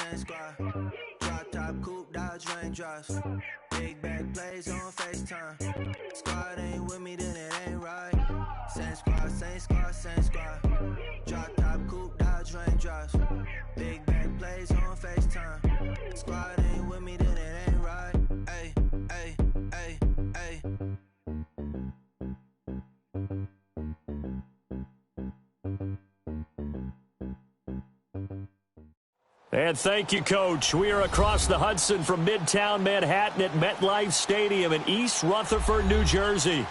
same squad. Drop top, coupe, dodge raindrops. Big back plays on FaceTime. Squad ain't with me, then it ain't right. Same squad, same squad, same squad. Drop top, coupe, dodge raindrops. Big back plays on FaceTime. Squad ain't with me, then it ain't right. Ay, ay, ay, ay. And thank you, Coach. We are across the Hudson from Midtown Manhattan at MetLife Stadium in East Rutherford, New Jersey.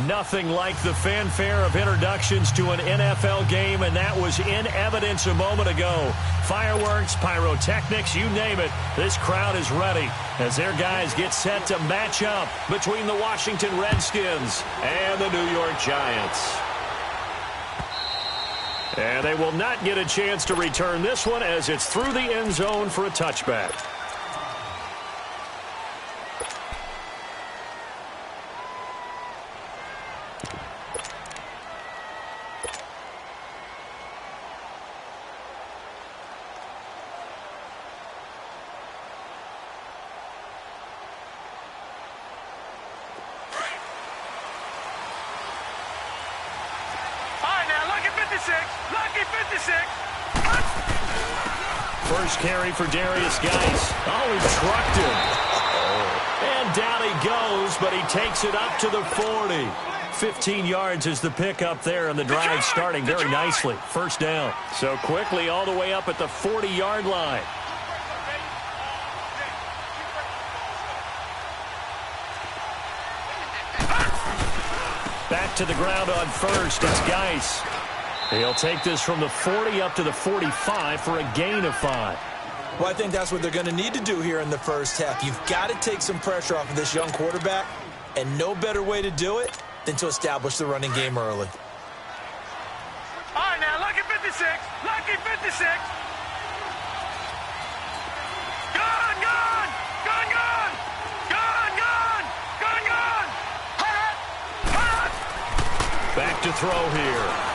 Nothing like the fanfare of introductions to an NFL game, and that was in evidence a moment ago. Fireworks, pyrotechnics, you name it. This crowd is ready as their guys get set to match up between the Washington Redskins and the New York Giants. And they will not get a chance to return this one as it's through the end zone for a touchback. First carry for Darius Geis. Oh, he trucked him. And down he goes, but he takes it up to the 40. 15 yards is the pickup there, and the drive starting very nicely. First down. So quickly all the way up at the 40-yard line. Back to the ground on first. It's Geis. He'll take this from the 40 up to the 45 for a gain of 5. Well, I think that's what they're going to need to do here in the first half. You've got to take some pressure off of this young quarterback, and no better way to do it than to establish the running game early. All right, now, lucky 56. Lucky 56. Gone, gone. Gone, gone. Gone, gone. Gone, gone. Hot, hot. Back to throw here.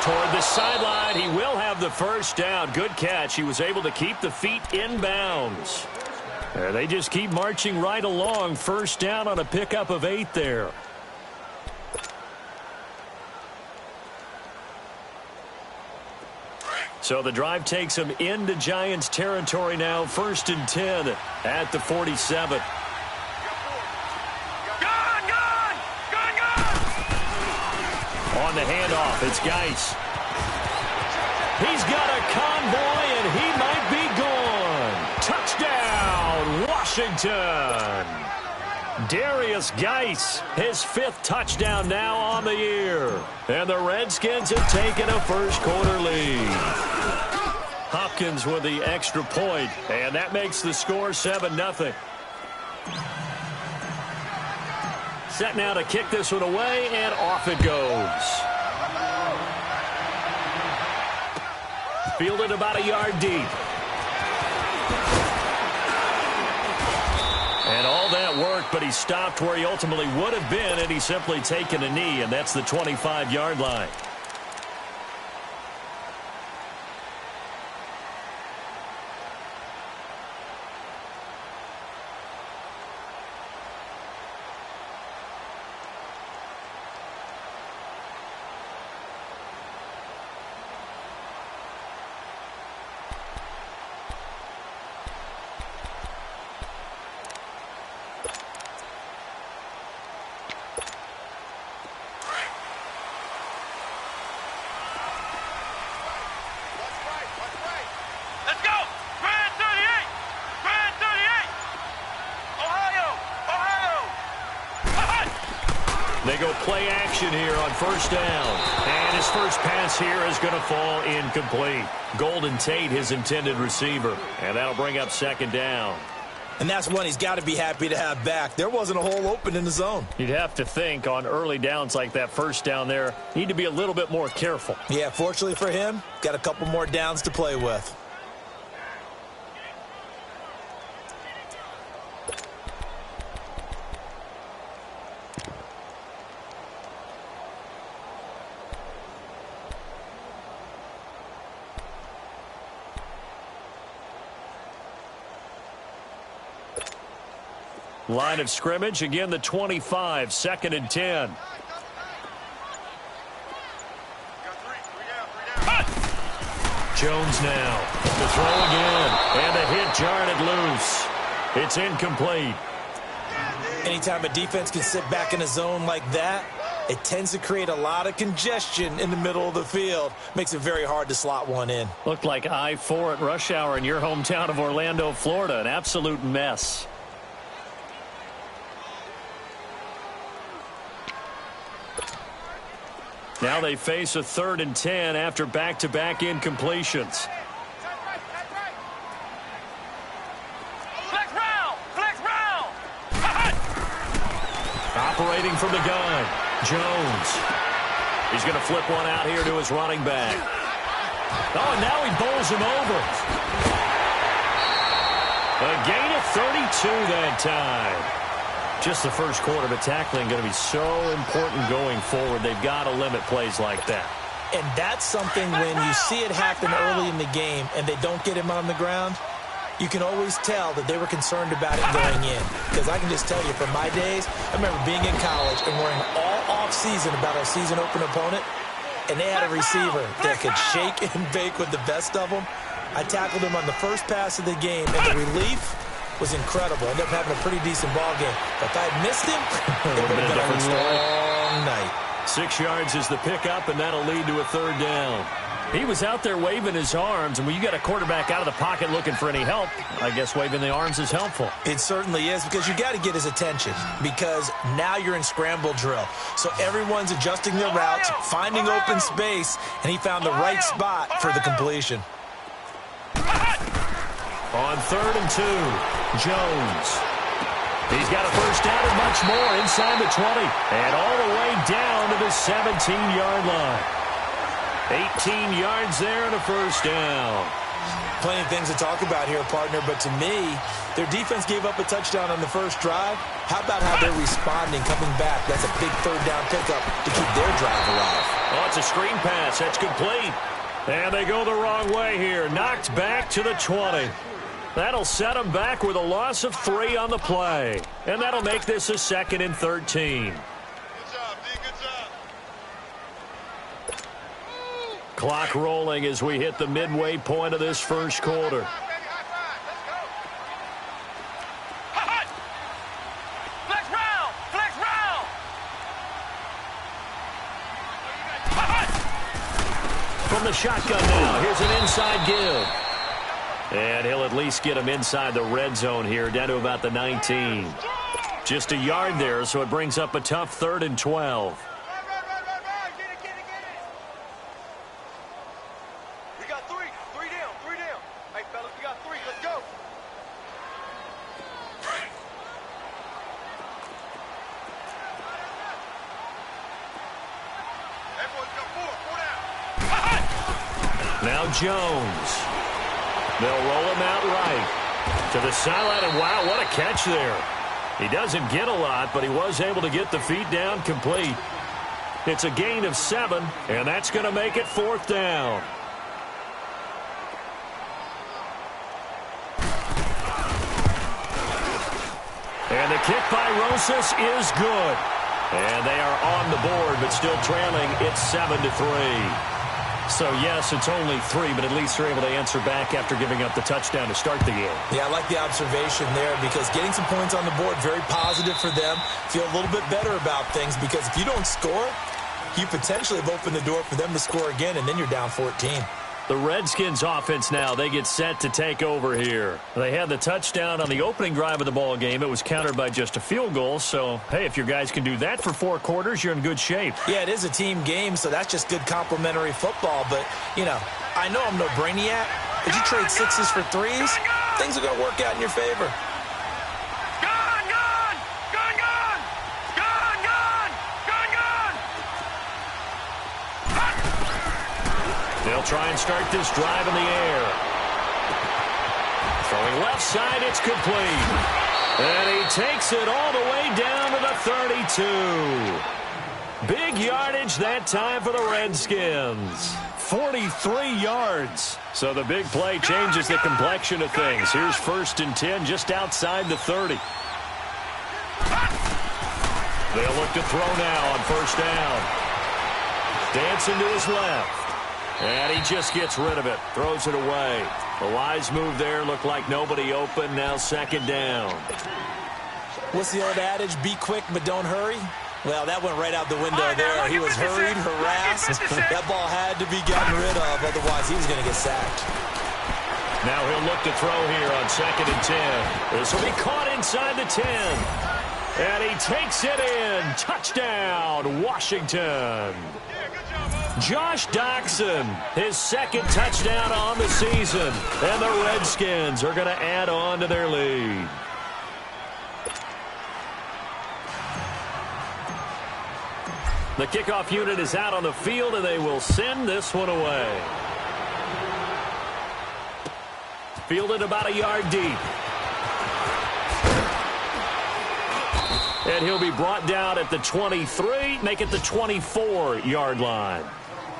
Toward the sideline, he will have the first down. Good catch. He was able to keep the feet in bounds. They just keep marching right along. First down on a pickup of 8 there. So the drive takes him into Giants territory now. 1st and 10 at the 47. Gone, gone. Gone, gone. On the handoff, it's Geis. He's got a convoy, and he might be gone. Touchdown, Washington. Darius Geis, his 5th touchdown now on the year. And the Redskins have taken a first-quarter lead. Hopkins with the extra point, and that makes the score 7-0. Set now to kick this one away, and off it goes. Fielded about a yard deep. And all that work, but he stopped where he ultimately would have been, and he's simply taken a knee, and that's the 25-yard line. They go play action here on first down. And his first pass here is going to fall incomplete. Golden Tate, his intended receiver. And that'll bring up 2nd down. And that's one he's got to be happy to have back. There wasn't a hole open in the zone. You'd have to think on early downs like that first down there, need to be a little bit more careful. Yeah, fortunately for him, got a couple more downs to play with. Line of scrimmage, again the 25, 2nd and 10. Jones now to throw again, and the hit jarred it loose. It's incomplete. Anytime a defense can sit back in a zone like that, it tends to create a lot of congestion in the middle of the field. Makes it very hard to slot one in. Looked like I-4 at rush hour in your hometown of Orlando, Florida. An absolute mess. Now they face a 3rd and 10 after back-to-back incompletions. Flex round! Flex round! Operating from the gun, Jones. He's going to flip one out here to his running back. Oh, and now he bowls him over. A gain of 32 that time. Just the first quarter, but tackling going to be so important going forward. They've got to limit plays like that. And that's something when you see it happen early in the game and they don't get him on the ground, you can always tell that they were concerned about it going in. Because I can just tell you, from my days, I remember being in college and worrying all off-season about our season-open opponent, and they had a receiver that could shake and bake with the best of them. I tackled him on the first pass of the game, and the relief was incredible. Ended up having a pretty decent ball game. But if I had missed him, it would have been a long night. 6 yards is the pickup, and that'll lead to a 3rd down. He was out there waving his arms, and when you got a quarterback out of the pocket looking for any help, I guess waving the arms is helpful. It certainly is, because you got to get his attention, because now you're in scramble drill. So everyone's adjusting their routes, finding open space, and he found the right spot for the completion. On 3rd and 2, Jones. He's got a first down and much more inside the 20, and all the way down to the 17-yard line. 18 yards there and a first down. Plenty of things to talk about here, partner, but to me, their defense gave up a touchdown on the first drive. How about how they're responding, coming back? That's a big 3rd down pickup to keep their drive alive. Oh, it's a screen pass. That's complete. And they go the wrong way here. Knocked back to the 20. That'll set them back with a loss of 3 on the play. And that'll make this a 2nd and 13. Clock rolling as we hit the midway point of this first quarter. Flex round! Flex round! From the shotgun now, here's an inside give. And he'll at least get him inside the red zone here, down to about the 19. Just a yard there, so it brings up a tough 3rd and 12. Now Jones. They'll roll him out right to the sideline, and wow, what a catch there. He doesn't get a lot, but he was able to get the feet down complete. It's a gain of 7, and that's going to make it 4th down. And the kick by Rosas is good. And they are on the board, but still trailing. It's 7-3. So, yes, it's only 3, but at least they're able to answer back after giving up the touchdown to start the game. Yeah, I like the observation there, because getting some points on the board, very positive for them. Feel a little bit better about things, because if you don't score, you potentially have opened the door for them to score again, and then you're down 14. The Redskins offense now, they get set to take over here. They had the touchdown on the opening drive of the ball game. It was countered by just a field goal. So, hey, if your guys can do that for 4 quarters, you're in good shape. Yeah, it is a team game, so that's just good complimentary football. But, you know, I know I'm no brainiac, but you trade 6s for 3s, things are going to work out in your favor. They'll try and start this drive in the air. Throwing left side, it's complete. And he takes it all the way down to the 32. Big yardage that time for the Redskins. 43 yards. So the big play changes the complexion of things. Here's 1st and 10 just outside the 30. They'll look to throw now on first down. Dancing to his left. And he just gets rid of it. Throws it away. A wise move there. Looked like nobody open. Now second down. What's the old adage? Be quick, but don't hurry. Well, that went right out the window there. He was hurried, harassed. That ball had to be gotten rid of. Otherwise, he was going to get sacked. Now he'll look to throw here on 2nd and 10. This will be caught inside the 10. And he takes it in. Touchdown, Washington. Josh Doxson, his second touchdown on the season. And the Redskins are going to add on to their lead. The kickoff unit is out on the field, and they will send this one away. Fielded about a yard deep. And he'll be brought down at the 23, make it the 24-yard line.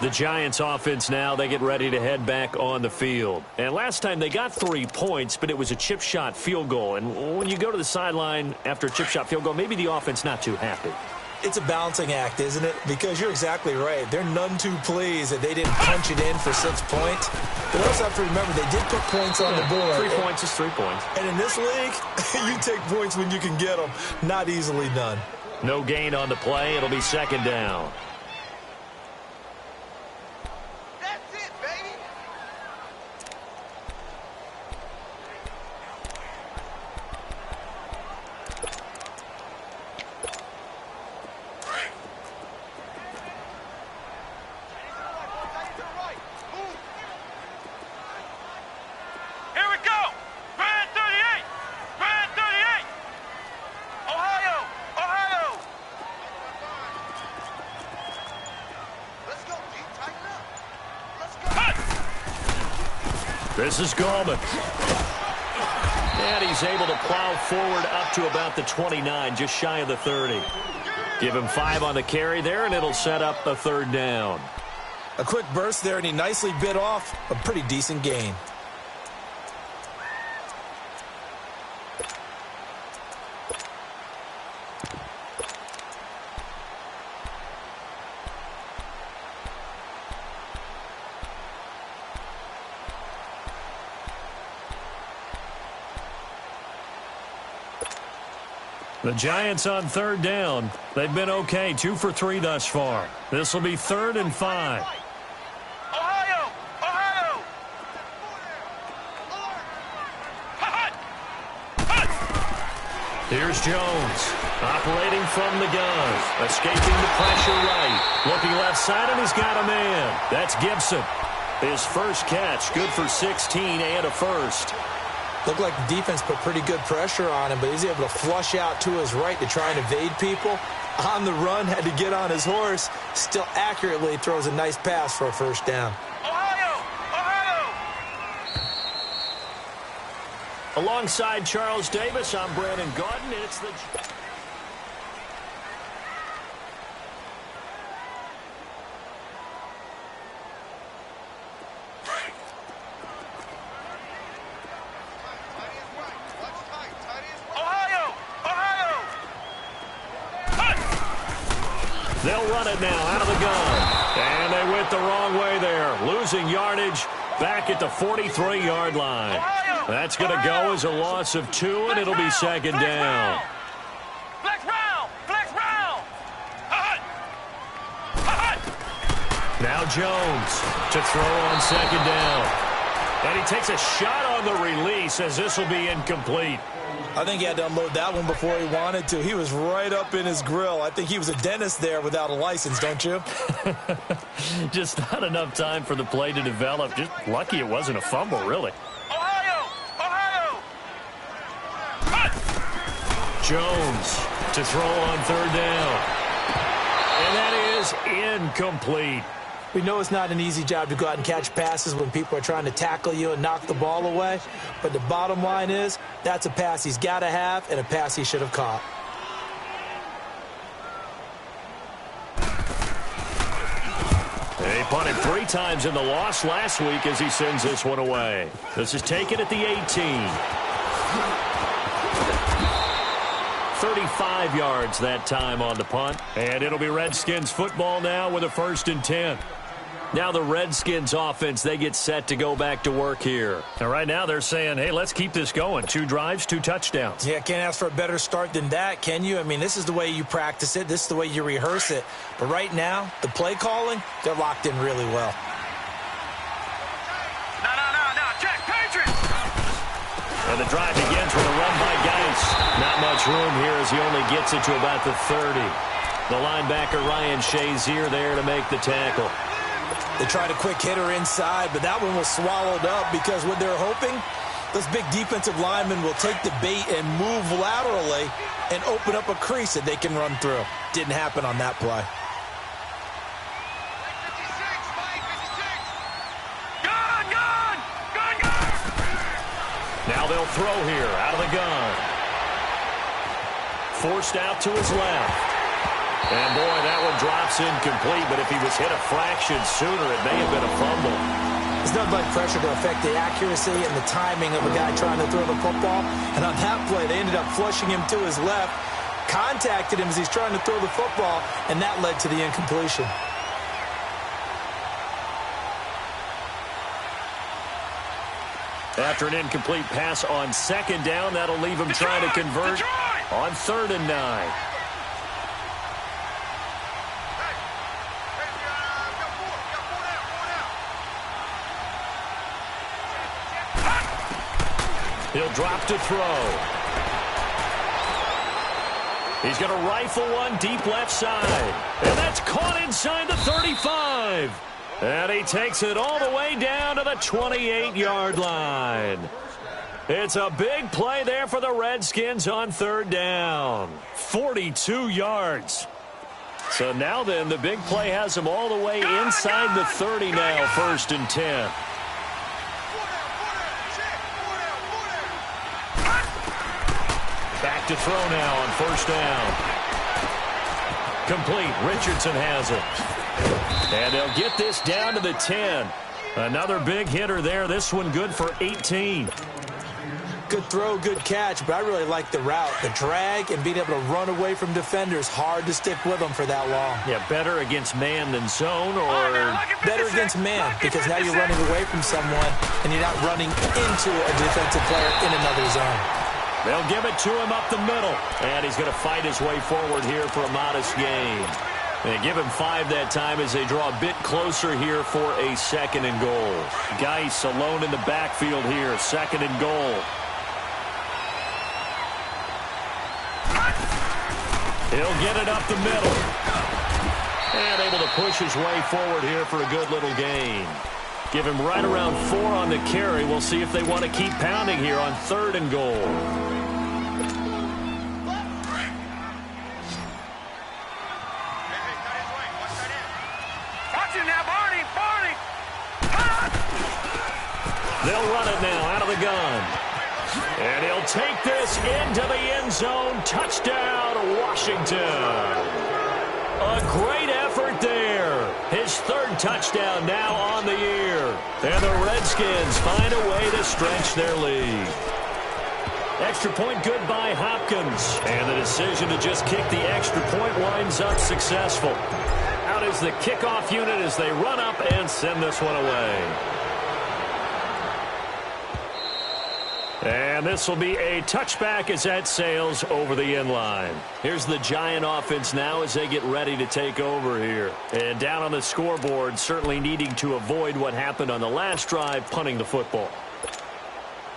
The Giants offense now, they get ready to head back on the field. And last time they got 3 points, but it was a chip shot field goal. And when you go to the sideline after a chip shot field goal, maybe the offense not too happy. It's a balancing act, isn't it? Because you're exactly right. They're none too pleased that they didn't punch it in for 6 points. But also have to remember, they did put points on the board. 3 points is 3 points. And in this league, you take points when you can get them. Not easily done. No gain on the play. It'll be second down. That's it, baby. This is Gallman. And he's able to plow forward up to about the 29, just shy of the 30. Give him 5 on the carry there, and it'll set up a third down. A quick burst there, and he nicely bit off a pretty decent gain. The Giants on third down. They've been okay, 2 for 3 thus far. This will be 3rd and 5. Ohio! Ohio! Here's Jones, operating from the gun, escaping the pressure right. Looking left side, and he's got a man. That's Gibson. His first catch, good for 16 and a first. Looked like the defense put pretty good pressure on him, but he's able to flush out to his right to try and evade people. On the run, had to get on his horse. Still accurately throws a nice pass for a first down. Ohio! Ohio! Alongside Charles Davis, I'm Brandon Gaudin. It's the... They'll run it now out of the gun. And they went the wrong way there. Losing yardage back at the 43-yard line. That's going to go as a loss of 2, and it'll be second down. Flex round! Flex round! Now Jones to throw on second down. And he takes a shot on the release as this will be incomplete. I think he had to unload that one before he wanted to. He was right up in his grill. I think he was a dentist there without a license, don't you? Just not enough time for the play to develop. Just lucky it wasn't a fumble, really. Ohio! Ohio! Jones to throw on third down. And that is incomplete. We know it's not an easy job to go out and catch passes when people are trying to tackle you and knock the ball away. But the bottom line is, that's a pass he's got to have and a pass he should have caught. He punted 3 times in the loss last week as he sends this one away. This is taken at the 18. 35 yards that time on the punt. And it'll be Redskins football now with a 1st and 10. Now the Redskins offense, they get set to go back to work here. And right now they're saying, hey, let's keep this going. 2 drives, 2 touchdowns. Yeah, can't ask for a better start than that, can you? I mean, this is the way you practice it. This is the way you rehearse it. But right now, the play calling, they're locked in really well. No. Check, Patriots! And the drive begins with a run by Geis. Not much room here as he only gets it to about the 30. The linebacker Ryan Shazier there to make the tackle. They tried a quick hitter inside, but that one was swallowed up because what they're hoping, those big defensive linemen will take the bait and move laterally and open up a crease that they can run through. Didn't happen on that play. Now they'll throw here out of the gun. Forced out to his left. And, boy, that one drops incomplete, but if he was hit a fraction sooner, it may have been a fumble. There's nothing like pressure to affect the accuracy and the timing of a guy trying to throw the football. And on that play, they ended up flushing him to his left, contacted him as he's trying to throw the football, and that led to the incompletion. After an incomplete pass on 2nd down, that'll leave him trying to convert on 3rd and 9. He'll drop to throw. He's going to rifle one deep left side. And that's caught inside the 35. And he takes it all the way down to the 28-yard line. It's a big play there for the Redskins on 3rd down. 42 yards. So now then, the big play has them all the way inside the 30 now, 1st and 10. Back to throw now on 1st down. Complete. Richardson has it. And they'll get this down to the 10. Another big hitter there. This one good for 18. Good throw, good catch, but I really like the route. The drag and being able to run away from defenders. Hard to stick with them for that long. Yeah, better against man than zone, or better against man, because now you're running away from someone and you're not running into a defensive player in another zone. They'll give it to him up the middle. And he's going to fight his way forward here for a modest gain. They give him 5 that time as they draw a bit closer here for a 2nd and goal. Geis alone in the backfield here. 2nd and goal. He'll get it up the middle. And able to push his way forward here for a good little gain. Give him right around 4 on the carry. We'll see if they want to keep pounding here on 3rd and goal. Watch it now, Barney! They'll run it now out of the gun. And he'll take this into the end zone. Touchdown, Washington. A great effort there. His 3rd touchdown now on the year. And the Redskins find a way to stretch their lead. Extra point good by Hopkins. And the decision to just kick the extra point winds up successful. Out is the kickoff unit as they run up and send this one away. And this will be a touchback as that sails over the end line. Here's the Giant offense now as they get ready to take over here. And down on the scoreboard, certainly needing to avoid what happened on the last drive, punting the football.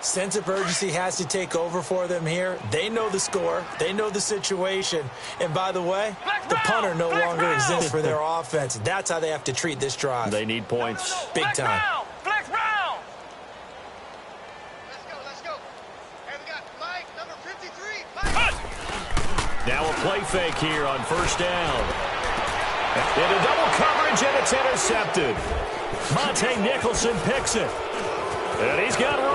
Sense of urgency has to take over for them here. They know the score. They know the situation. And by the way, the punter no longer exists for their offense. That's how they have to treat this drive. They need points. Big time. Flex Brown! Let's go. Hey, we got Mike, number 53. Mike. Now a play fake here on 1st down. Into double coverage, and it's intercepted. Monte Nicholson picks it. And he's got room.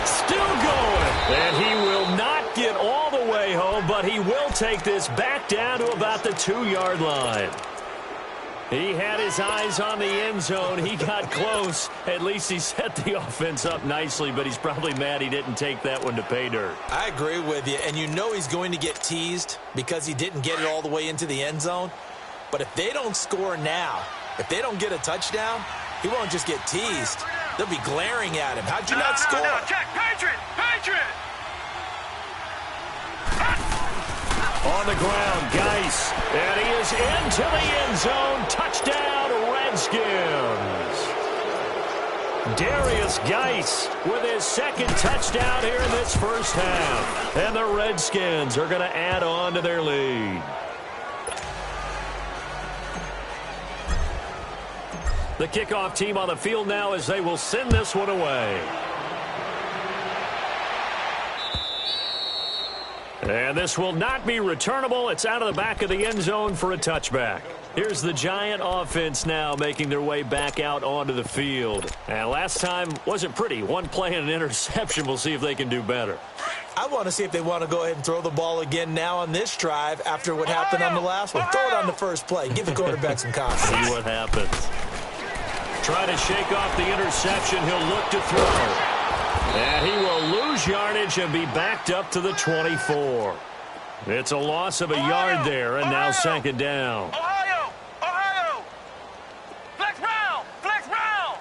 Still going. And he will not get all the way home, but he will take this back down to about the 2-yard line. He had his eyes on the end zone. He got close. At least he set the offense up nicely, but he's probably mad he didn't take that one to pay dirt. I agree with you, and you know he's going to get teased because he didn't get it all the way into the end zone. But if they don't score now, if they don't get a touchdown, he won't just get teased. They'll be glaring at him. How'd you not score? No, check. Patriot! Patriot! On the ground, Geis. And he is into the end zone. Touchdown, Redskins. Darius Geis with his second touchdown here in this first half. And the Redskins are going to add on to their lead. The kickoff team on the field now as they will send this one away. And this will not be returnable. It's out of the back of the end zone for a touchback. Here's the Giant offense now making their way back out onto the field. And last time wasn't pretty. One play and an interception. We'll see if they can do better. I want to see if they want to go ahead and throw the ball again now on this drive after what happened on the last one. Throw it on the first play. Give the quarterback some confidence. See what happens. Try to shake off the interception. He'll look to throw. And he will lose yardage and be backed up to the 24. It's a loss of a yard there, and now second down. Ohio! Ohio! Flex round! Flex round!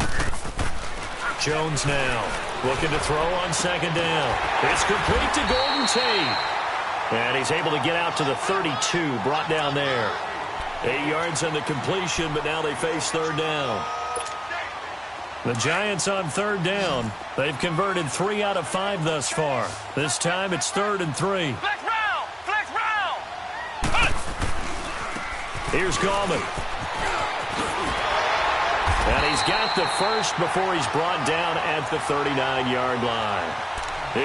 Jones now looking to throw on second down. It's complete to Golden Tate. And he's able to get out to the 32, brought down there. 8 yards on the completion, but now they face third down. The Giants on third down. They've converted 3 out of 5 thus far. This time it's 3rd and 3. Flex round! Flex round! Here's Gallman. And he's got the first before he's brought down at the 39-yard line.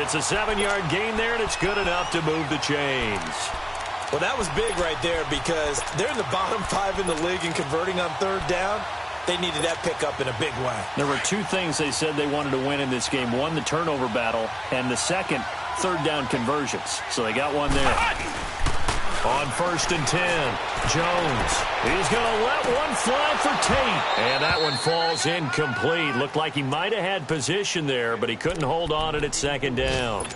It's a 7-yard gain there, and it's good enough to move the chains. Well, that was big right there because they're in the bottom 5 in the league in converting on third down. They needed that pickup in a big way. There were 2 things they said they wanted to win in this game. One, the turnover battle, and the second, third down conversions. So they got one there. On 1st and 10, Jones. He's going to let one fly for Tate. And that one falls incomplete. Looked like he might have had position there, but he couldn't hold on it at second down.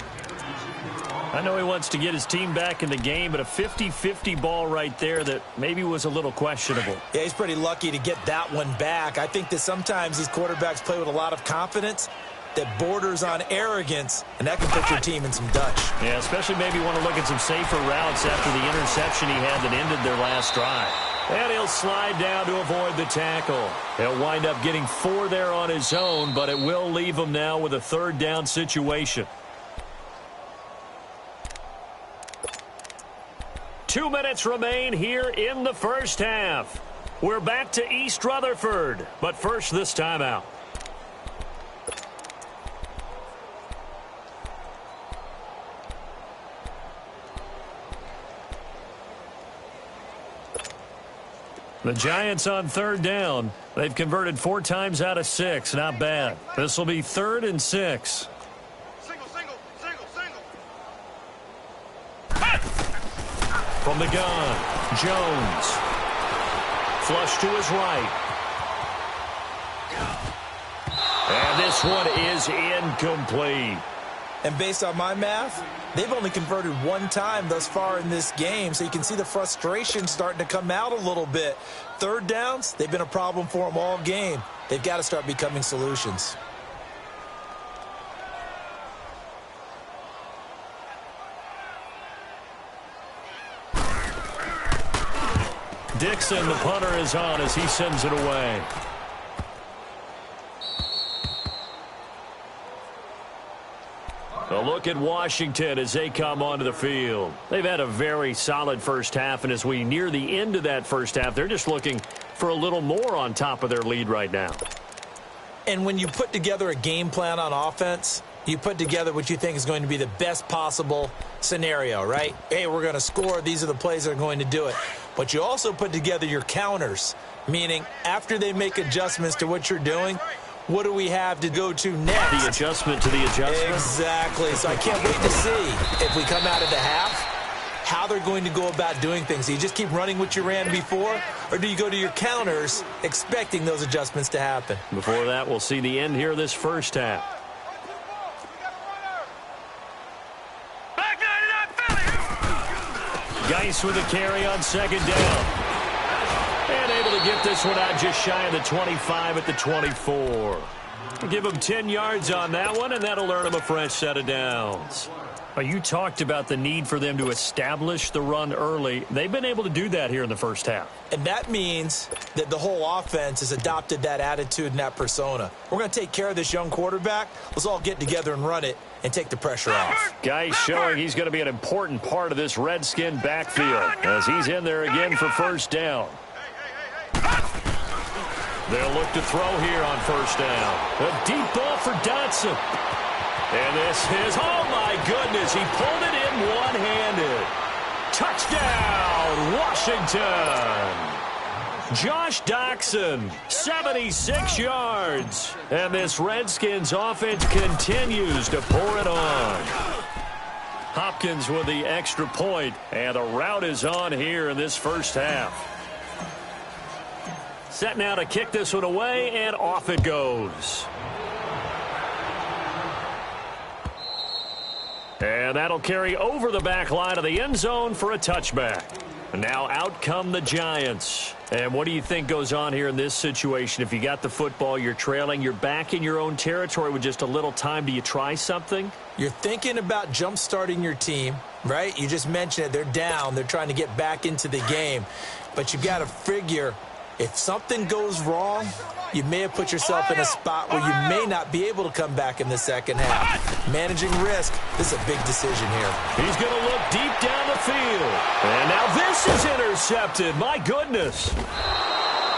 I know he wants to get his team back in the game, but a 50-50 ball right there that maybe was a little questionable. Yeah, he's pretty lucky to get that one back. I think that sometimes these quarterbacks play with a lot of confidence that borders on arrogance, and that can put your team in some Dutch. Yeah, especially maybe want to look at some safer routes after the interception he had that ended their last drive. And he'll slide down to avoid the tackle. He'll wind up getting 4 there on his own, but it will leave him now with a third down situation. 2 minutes remain here in the first half. We're back to East Rutherford, but first this timeout. The Giants on third down. They've converted 4 times out of 6. Not bad. This will be 3rd and 6. From the gun, Jones. Flush to his right. And this one is incomplete. And based on my math, they've only converted 1 time thus far in this game, so you can see the frustration starting to come out a little bit. Third downs, they've been a problem for them all game. They've got to start becoming solutions. Dixon, the punter, is on as he sends it away. A look at Washington as they come onto the field. They've had a very solid first half, and as we near the end of that first half, they're just looking for a little more on top of their lead right now. And when you put together a game plan on offense, you put together what you think is going to be the best possible scenario, right? Hey, we're going to score. These are the plays that are going to do it. But you also put together your counters, meaning after they make adjustments to what you're doing, what do we have to go to next? The adjustment to the adjustment. Exactly. So I can't wait to see if we come out of the half how they're going to go about doing things. Do you just keep running what you ran before, or do you go to your counters expecting those adjustments to happen? Before that, we'll see the end here of this first half. Geis with a carry on second down. And able to get this one out just shy of the 25 at the 24. Give him 10 yards on that one, and that'll earn him a fresh set of downs. You talked about the need for them to establish the run early. They've been able to do that here in the first half. And that means that the whole offense has adopted that attitude and that persona. We're going to take care of this young quarterback. Let's all get together and run it and take the pressure off. Geis showing he's going to be an important part of this Redskin backfield as he's in there again for first down. They'll look to throw here on first down. A deep ball for Dotson. And this is, oh my goodness, he pulled it in one-handed. Touchdown, Washington. Josh Doctson, 76 yards. And this Redskins offense continues to pour it on. Hopkins with the extra point, and the route is on here in this first half. Set now to kick this one away, and off it goes. And that'll carry over the back line of the end zone for a touchback. Now out come the Giants. And what do you think goes on here in this situation? If you got the football, you're trailing, you're back in your own territory with just a little time. Do you try something? You're thinking about jump-starting your team, right? You just mentioned it. They're down. They're trying to get back into the game. But you've got to figure, if something goes wrong, you may have put yourself in a spot where you may not be able to come back in the second half. Managing risk, this is a big decision here. He's going to look deep down the field. And now this is intercepted. My goodness.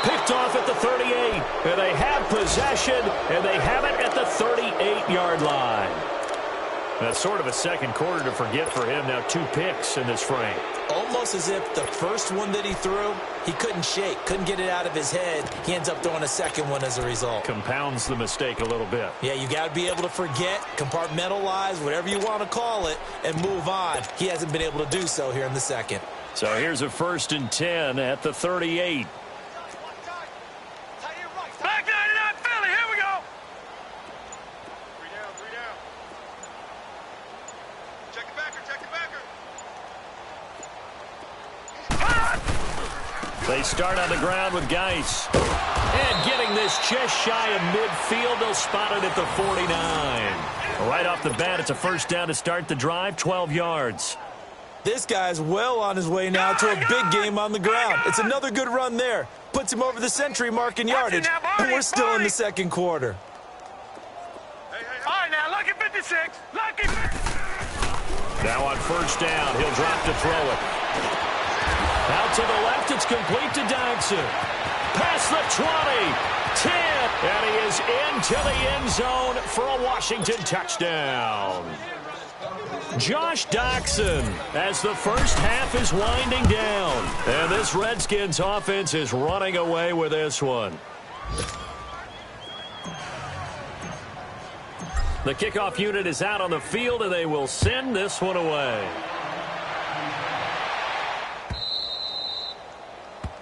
Picked off at the 38. And they have possession, and they have it at the 38-yard line. That's sort of a second quarter to forget for him. Now 2 picks in this frame. Almost as if the first one that he threw, he couldn't shake, couldn't get it out of his head. He ends up throwing a second one as a result. Compounds the mistake a little bit. Yeah, you got to be able to forget, compartmentalize, whatever you want to call it, and move on. He hasn't been able to do so here in the second. So here's a 1st and 10 at the 38. Back 99 Philly, here we go. 3 down. Check the backer. They start on the ground with Geis. And getting this just shy of midfield, they'll spot it at the 49. Right off the bat, it's a first down to start the drive, 12 yards. This guy's well on his way now to a big game on the ground. It's another good run there. Puts him over the century mark in yardage, and we're still in the second quarter. All right, now, lucky 56. Lucky 56. Now on first down, he'll drop to throw it. Out to the left, it's complete to Dodson. Past the 20, 10, and he is into the end zone for a Washington touchdown. Josh Doctson as the first half is winding down. And this Redskins offense is running away with this one. The kickoff unit is out on the field, and they will send this one away.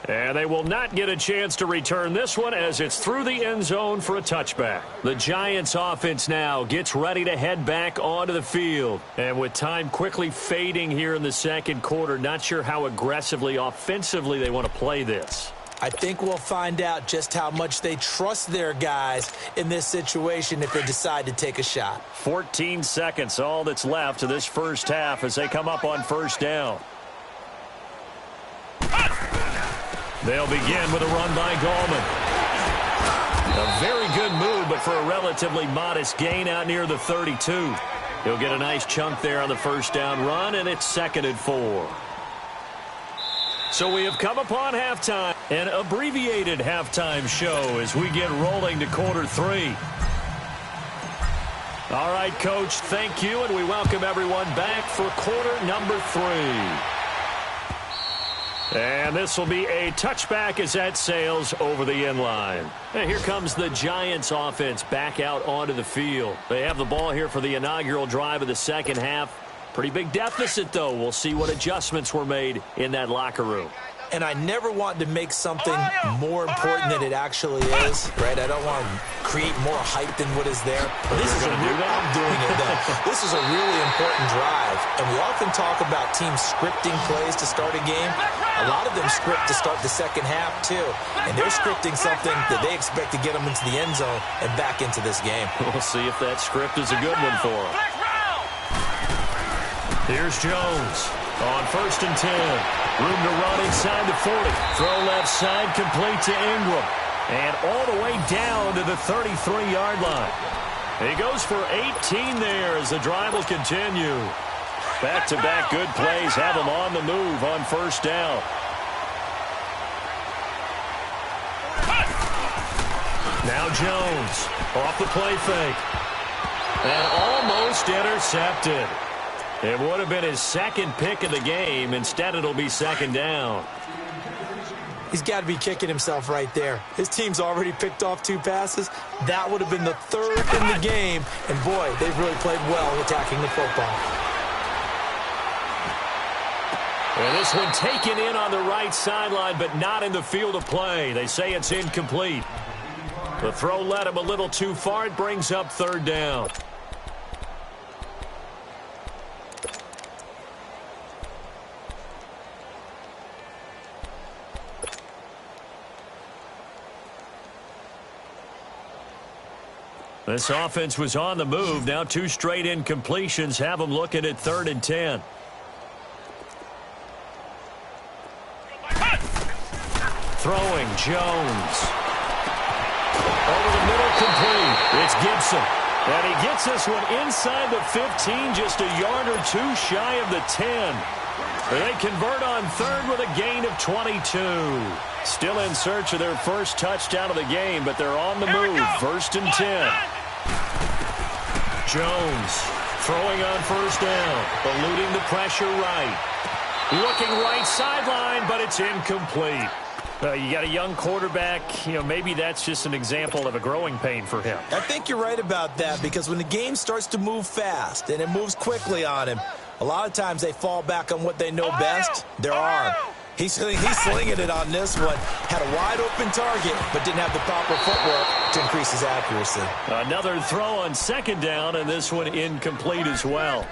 And they will not get a chance to return this one as it's through the end zone for a touchback. The Giants offense now gets ready to head back onto the field. And with time quickly fading here in the second quarter, not sure how aggressively, offensively they want to play this. I think we'll find out just how much they trust their guys in this situation if they decide to take a shot. 14 seconds, all that's left of this first half as they come up on first down. They'll begin with a run by Gallman. A very good move, but for a relatively modest gain out near the 32. He'll get a nice chunk there on the first down run, and it's 2nd and 4. So we have come upon halftime, an abbreviated halftime show as we get rolling to quarter 3. All right, Coach, thank you, and we welcome everyone back for quarter number 3. And this will be a touchback as that sails over the end line. And here comes the Giants offense back out onto the field. They have the ball here for the inaugural drive of the second half. Pretty big deficit, though. We'll see what adjustments were made in that locker room. And I never want to make something more important than it actually is, right? I don't want to create more hype than what is there. This is I'm doing it, though. This is a really important drive. And we often talk about teams scripting plays to start a game. A lot of them script to start the second half, too. And they're scripting something that they expect to get them into the end zone and back into this game. We'll see if that script is a good one for them. Here's Jones on 1st and 10. Room to run inside the 40. Throw left side, complete to Ingram. And all the way down to the 33-yard line. He goes for 18 there as the drive will continue. Back-to-back good plays have him on the move on 1st down. Now Jones off the play fake. And almost intercepted. It would have been his second pick of the game. Instead, it'll be 2nd down. He's got to be kicking himself right there. His team's already picked off 2 passes. That would have been the 3rd in the game. And, boy, they've really played well attacking the football. And this one taken in on the right sideline, but not in the field of play. They say it's incomplete. The throw led him a little too far. It brings up 3rd down. This offense was on the move. Now 2 straight incompletions have them looking at 3rd and 10. Throwing Jones. Over the middle, complete. It's Gibson. And he gets this one inside the 15, just a yard or 2 shy of the 10. They convert on 3rd with a gain of 22. Still in search of their first touchdown of the game, but they're on the move. 1st and 10. Jones throwing on 1st down, eluding the pressure right. Looking right sideline, but it's incomplete. You got a young quarterback. Maybe that's just an example of a growing pain for him. I think you're right about that, because when the game starts to move fast and it moves quickly on him, a lot of times they fall back on what they know best, their arm. He's slinging it on this one. Had a wide-open target, but didn't have the proper footwork to increase his accuracy. Another throw on 2nd down, and this one incomplete as well.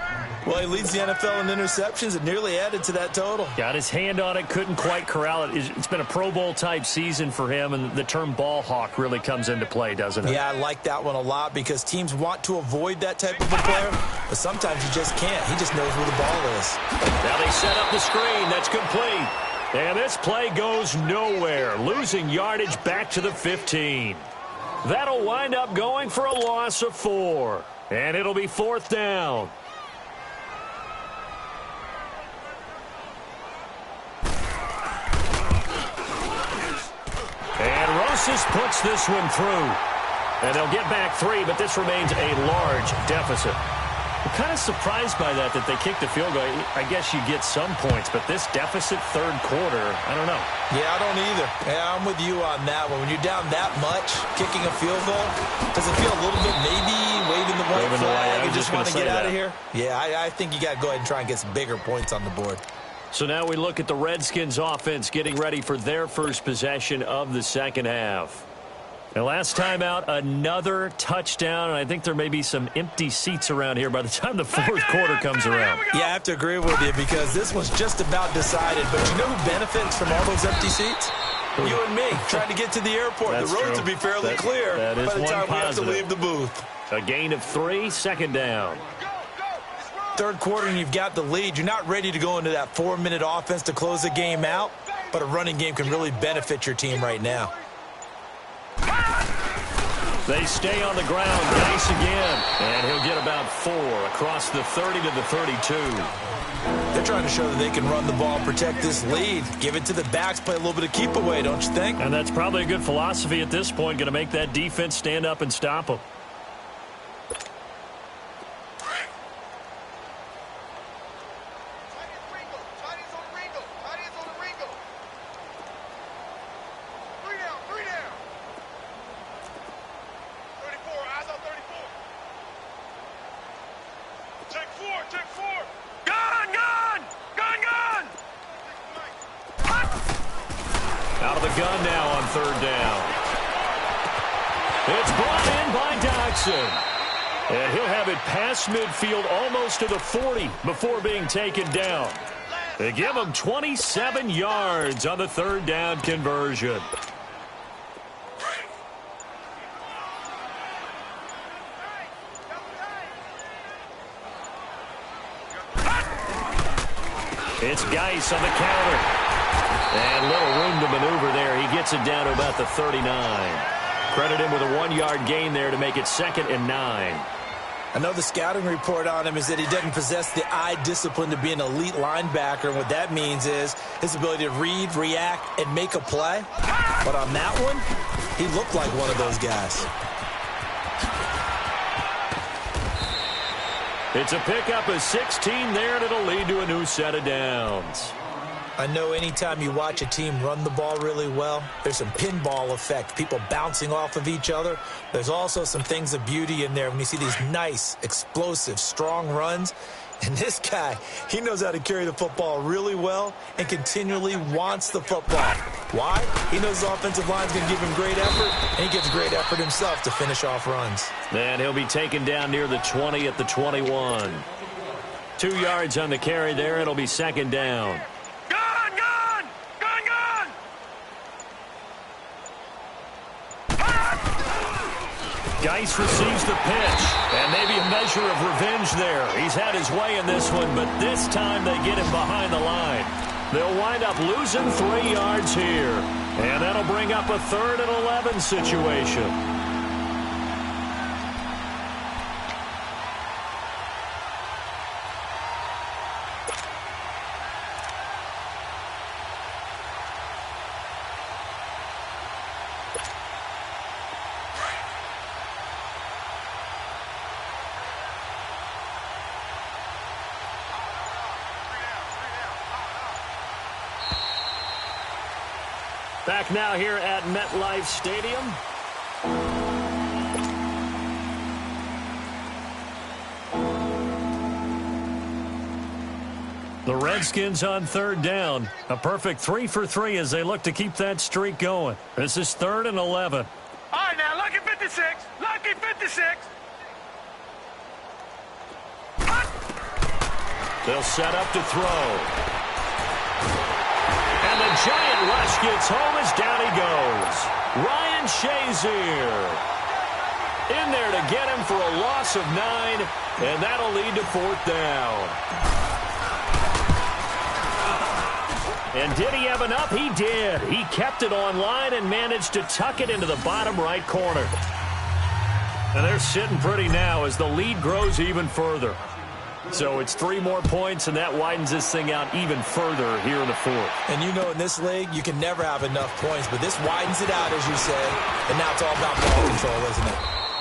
Well, he leads the NFL in interceptions and nearly added to that total. Got his hand on it, couldn't quite corral it. It's been a Pro Bowl-type season for him, and the term ball hawk really comes into play, doesn't it? Yeah, I like that one a lot, because teams want to avoid that type of a player, but sometimes you just can't. He just knows where the ball is. Now they set up the screen. That's complete. And this play goes nowhere, losing yardage back to the 15. That'll wind up going for a loss of 4. And it'll be 4th down. And Rosas puts this one through. And they'll get back 3, but this remains a large deficit. I'm kind of surprised by that they kicked the field goal. I guess you get some points, but this deficit 3rd quarter, I don't know. Yeah, I don't either. Yeah, I'm with you on that one. When you're down that much, kicking a field goal, does it feel a little bit maybe waving the white flag and just want to get out of here? Yeah, I think you got to go ahead and try and get some bigger points on the board. So now we look at the Redskins offense getting ready for their first possession of the 2nd half. And last time out, another touchdown, and I think there may be some empty seats around here by the time the 4th quarter comes around. Yeah, I have to agree with you, because this was just about decided. But you know who benefits from all those empty seats? You and me, trying to get to the airport. That's the roads true. will be fairly clear that is by the time one we have to positive. leave the booth. A gain of 3, 2nd down. 3rd quarter, and you've got the lead. You're not ready to go into that 4-minute offense to close the game out, but a running game can really benefit your team right now. They stay on the ground. Nice again. And he'll get about 4 across the 30 to the 32. They're trying to show that they can run the ball, protect this lead. Give it to the backs, play a little bit of keep away, don't you think? And that's probably a good philosophy at this point. Going to make that defense stand up and stop them. the gun now on third down. It's brought in by Dodson. And he'll have it past midfield almost to the 40 before being taken down. They give him 27 yards on the third down conversion. It's Geis on the counter. And little room to maneuver there. He gets it down to about the 39. Credit him with a 1-yard gain there to make it 2nd and 9. I know the scouting report on him is that he doesn't possess the eye discipline to be an elite linebacker. And what that means is his ability to read, react, and make a play. But on that one, he looked like one of those guys. It's a pickup of 16 there, and it'll lead to a new set of downs. I know anytime you watch a team run the ball really well, there's some pinball effect, people bouncing off of each other. There's also some things of beauty in there when you see these nice, explosive, strong runs. And this guy, he knows how to carry the football really well and continually wants the football. Why? He knows the offensive line's going to give him great effort, and he gives great effort himself to finish off runs. And he'll be taken down near the 20 at the 21. 2 yards on the carry there. It'll be 2nd down. Geis receives the pitch, and maybe a measure of revenge there. He's had his way in this one, but this time they get him behind the line. They'll wind up losing 3 yards here, and that'll bring up a 3rd and 11 situation. Back now here at MetLife Stadium. The Redskins on 3rd down. A perfect 3 for 3 as they look to keep that streak going. This is 3rd and 11. All right, now, lucky 56. Lucky 56. They'll set up to throw. And the giant rush gets home as down he goes. Ryan Shazier in there to get him for a loss of 9, and that'll lead to 4th down. And did he have enough? He did. He kept it online and managed to tuck it into the bottom right corner. And they're sitting pretty now as the lead grows even further. So it's 3 more points, and that widens this thing out even further here in the 4th. And you know in this league, you can never have enough points, but this widens it out, as you say. And now it's all about ball control, isn't it?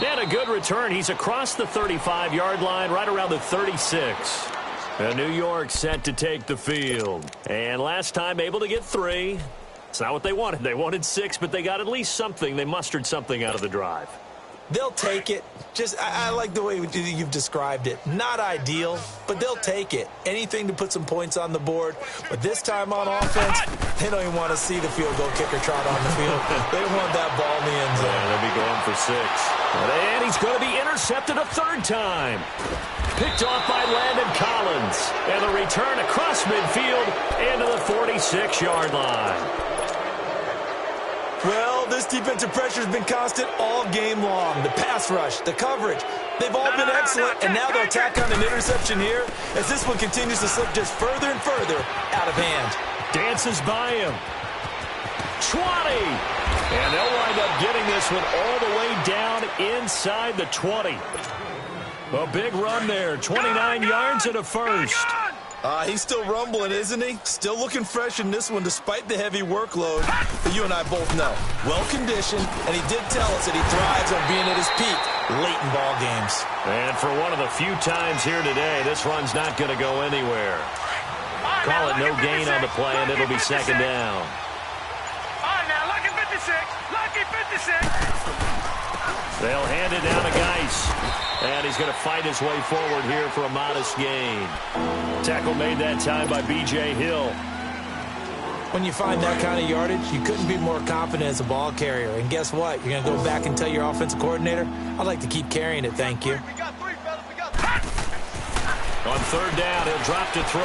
And a good return. He's across the 35-yard line, right around the 36. And New York set to take the field. And last time able to get 3. It's not what they wanted. They wanted 6, but they got at least something. They mustered something out of the drive. They'll take it. I like the way you've described it. Not ideal, but they'll take it. Anything to put some points on the board. But this time on offense, they don't even want to see the field goal kicker trot on the field. They want that ball in the end zone. Yeah, they'll be going for 6. And he's going to be intercepted a 3rd time. Picked off by Landon Collins. And the return across midfield into the 46-yard line. Well, this defensive pressure has been constant all game long. The pass rush, the coverage, they've all been excellent, and now they'll tack on an interception here as this one continues to slip just further and further out of hand. Dances by him. 20. And they'll wind up getting this one all the way down inside the 20. A big run there. 29 yards and a 1st. He's still rumbling, isn't he? Still looking fresh in this one despite the heavy workload that you and I both know. Well-conditioned, and he did tell us that he thrives on being at his peak late in ball games. And for one of the few times here today, this run's not going to go anywhere. Call it no gain on the play, and it'll be 2nd down. All right, now, lucky 56. Lucky 56. They'll hand it down to Geis. And he's going to fight his way forward here for a modest gain. Tackle made that time by B.J. Hill. When you find that kind of yardage, you couldn't be more confident as a ball carrier. And guess what? You're going to go back and tell your offensive coordinator, I'd like to keep carrying it, thank you. We got three, fellas. We got three. On third down, he'll drop to throw.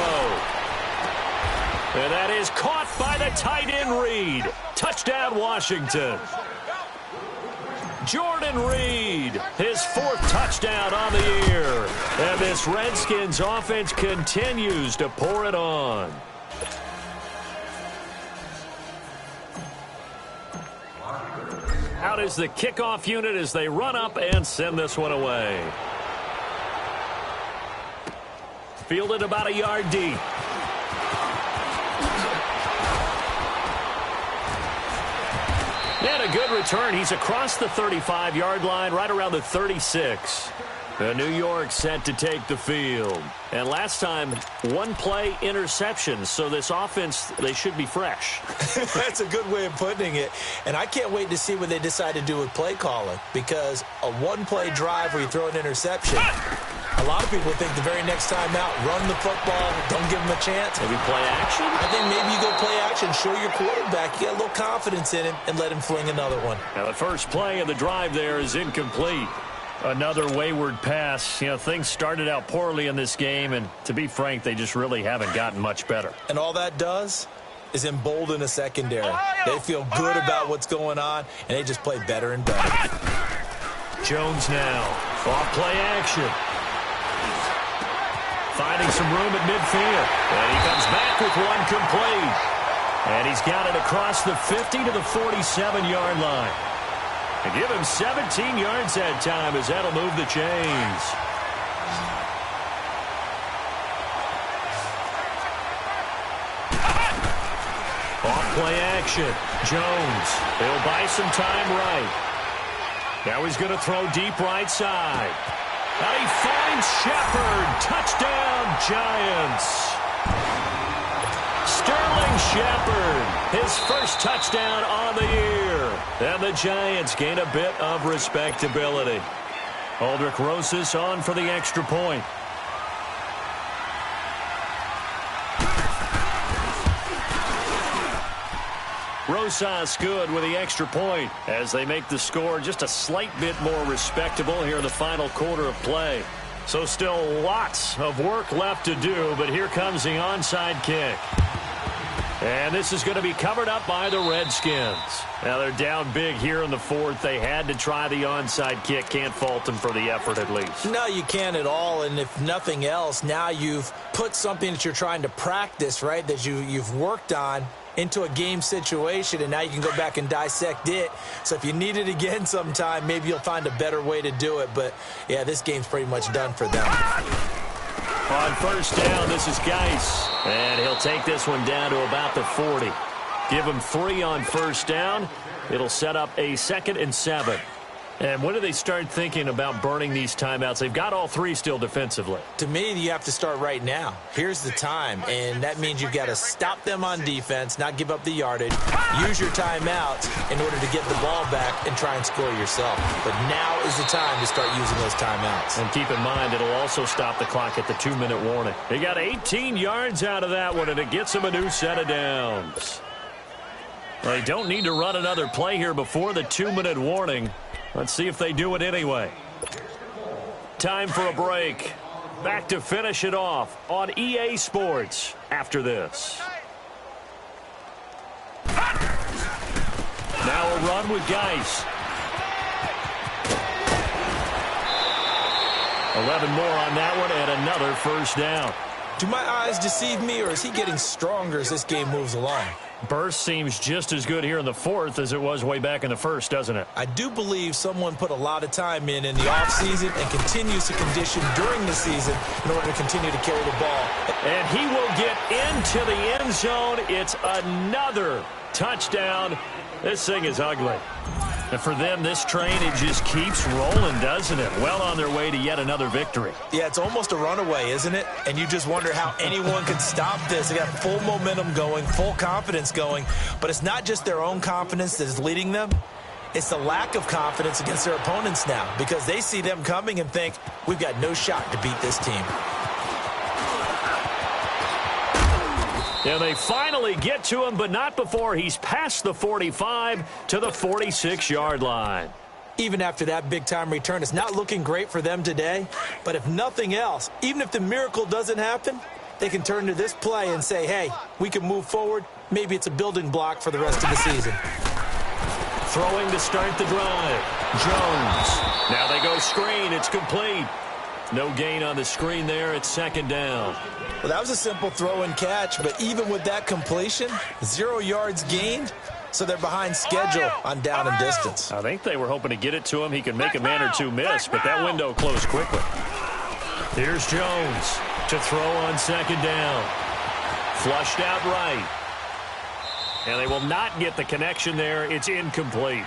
And that is caught by the tight end Reed. Touchdown, Washington. Jordan Reed, his fourth touchdown on the year. And this Redskins offense continues to pour it on. Out is the kickoff unit as they run up and send this one away. Fielded about a yard deep. And a good return. He's across the 35-yard line, right around the 36. New York set to take the field. And last time, one play interception. So this offense, they should be fresh. That's a good way of putting it. And I can't wait to see what they decide to do with play calling. Because a one-play drive where you throw an interception, a lot of people think the very next time out, run the football, don't give them a chance. Maybe play action? I think maybe you go play action, show your quarterback, you get a little confidence in him, and let him fling another one. Now the first play of the drive there is incomplete. Another wayward pass. You know, things started out poorly in this game, and to be frank, they just really haven't gotten much better. And all that does is embolden a secondary. They feel good about what's going on, and they just play better and better. Jones now. Off play action. Finding some room at midfield. And he comes back with one complete. And he's got it across the 50 to the 47-yard line. And give him 17 yards that time as that'll move the chains. Off play action. Jones. He'll buy some time right. Now he's going to throw deep right side. And he finds Shepard. Touchdown, Giants. Sterling Shepard, his first touchdown on the year. And the Giants gain a bit of respectability. Aldrich Rosas on for the extra point. Rosas good with the extra point as they make the score just a slight bit more respectable here in the final quarter of play. So still lots of work left to do, but here comes the onside kick. And this is going to be covered up by the Redskins. Now they're down big here in the fourth. They had to try the onside kick. Can't fault them for the effort at least. No, you can't at all. And if nothing else, now you've put something that you're trying to practice, right, that you've worked on into a game situation, and now you can go back and dissect it. So if you need it again sometime, maybe you'll find a better way to do it. But, yeah, this game's pretty much done for them. On first down, this is Geis. And he'll take this one down to about the 40. Give him 3 on first down. It'll set up a 2nd and 7. And when do they start thinking about burning these timeouts? They've got all 3 still defensively. To me, you have to start right now. Here's the time, and that means you've got to stop them on defense, not give up the yardage, use your timeouts in order to get the ball back and try and score yourself. But now is the time to start using those timeouts. And keep in mind, it'll also stop the clock at the 2-minute warning. They got 18 yards out of that one, and it gets them a new set of downs. Well, they don't need to run another play here before the 2-minute warning. Let's see if they do it anyway. Time for a break. Back to finish it off on EA Sports after this. Now a run with Geis. 11 more on that one and another first down. Do my eyes deceive me, or is he getting stronger as this game moves along? Burst seems just as good here in the fourth as it was way back in the first, doesn't it? I do believe someone put a lot of time in the offseason and continues to condition during the season in order to continue to carry the ball. And he will get into the end zone. It's another touchdown. This thing is ugly. And for them, this train, it just keeps rolling, doesn't it? Well on their way to yet another victory. Yeah, it's almost a runaway, isn't it? And you just wonder how anyone could stop this. They got full momentum going, full confidence going. But it's not just their own confidence that is leading them. It's the lack of confidence against their opponents now, because they see them coming and think, we've got no shot to beat this team. And they finally get to him, but not before he's past the 45 to the 46-yard line. Even after that big-time return, it's not looking great for them today. But if nothing else, even if the miracle doesn't happen, they can turn to this play and say, hey, we can move forward. Maybe it's a building block for the rest of the season. Throwing to start the drive. Jones. Now they go screen. It's complete. No gain on the screen there. It's second down. Well, that was a simple throw and catch, but even with that completion, 0 yards gained, so they're behind schedule on down and distance. I think they were hoping to get it to him. He could make a man or two miss, but that window closed quickly. Here's Jones to throw on second down. Flushed out right. And they will not get the connection there. It's incomplete.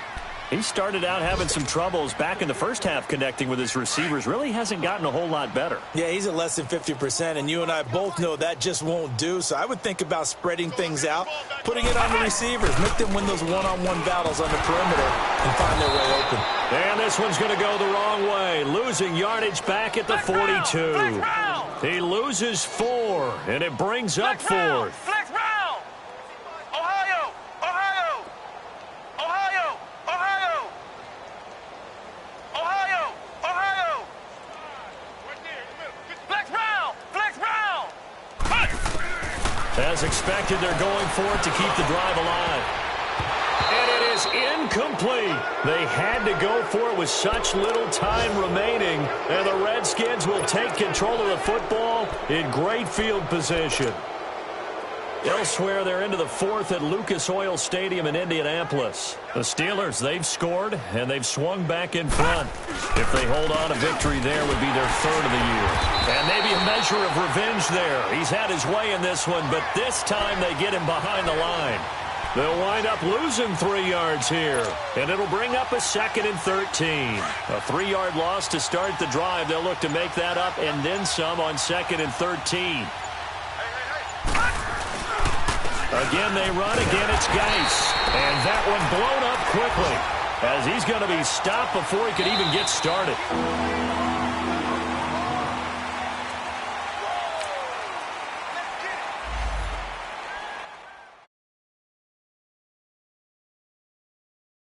He started out having some troubles back in the first half connecting with his receivers. Really hasn't gotten a whole lot better. Yeah, he's at less than 50%, and you and I both know that just won't do. So I would think about spreading things out, putting it on the receivers, make them win those one-on-one battles on the perimeter and find their way open. And this one's going to go the wrong way, losing yardage back at the 42. He loses 4, and it brings up 4th. As expected, they're going for it to keep the drive alive. And it is incomplete. They had to go for it with such little time remaining. And the Redskins will take control of the football in great field position. Elsewhere, they're into the 4th at Lucas Oil Stadium in Indianapolis. The Steelers, they've scored, and they've swung back in front. If they hold on, a victory there would be their 3rd of the year. And maybe a measure of revenge there. He's had his way in this one, but this time they get him behind the line. They'll wind up losing 3 yards here, and it'll bring up a 2nd and 13. A 3-yard loss to start the drive. They'll look to make that up and then some on 2nd and 13. Again, they run. Again, it's Geis. And that one blown up quickly as he's going to be stopped before he could even get started.